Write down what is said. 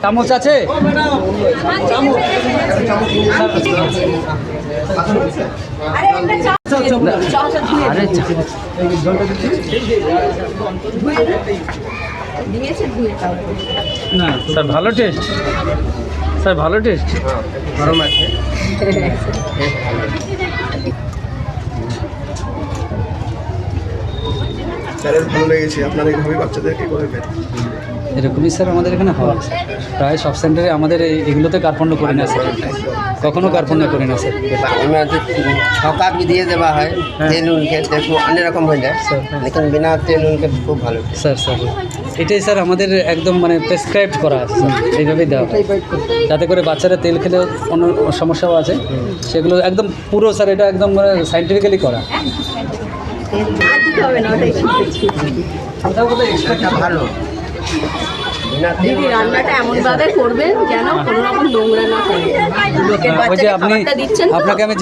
চামচ আছে? না স্যার, ভালো টেস্ট স্যার, ভালো টেস্ট। গরম আছে। স্যারের ভালো লেগেছে। আপনারা এইভাবে বাচ্চাদেরকে করবেন? এরকমই স্যার আমাদের এখানে হয় প্রায় সব সেন্টারে। আমাদের এগুলোতে কার্পণ্য করি না স্যার, কখনো কার্পণ্য করি না স্যার। ছকা भी দিয়ে দেওয়া হয় তেল উনকে, দেখো অনেক রকম হয়ে যায়, লেকিন বিনা তেল উনকে খুব ভালো। স্যার স্যার এটাই স্যার আমাদের একদম মানে প্রেসক্রাইব করা আছে স্যার, এইভাবেই দেওয়া হয়, যাতে করে বাচ্চারা তেল খেলে অন্য সমস্যাও আছে সেগুলো একদম পুরো স্যার এটা একদম মানে সাইন্টিফিক্যালি করা। ভালো দিদি রান্নাটা এমনভাবে করবেন যেন কোনো রকম নোংরা না হয়। ওই যে আপনি, আপনাকে আমি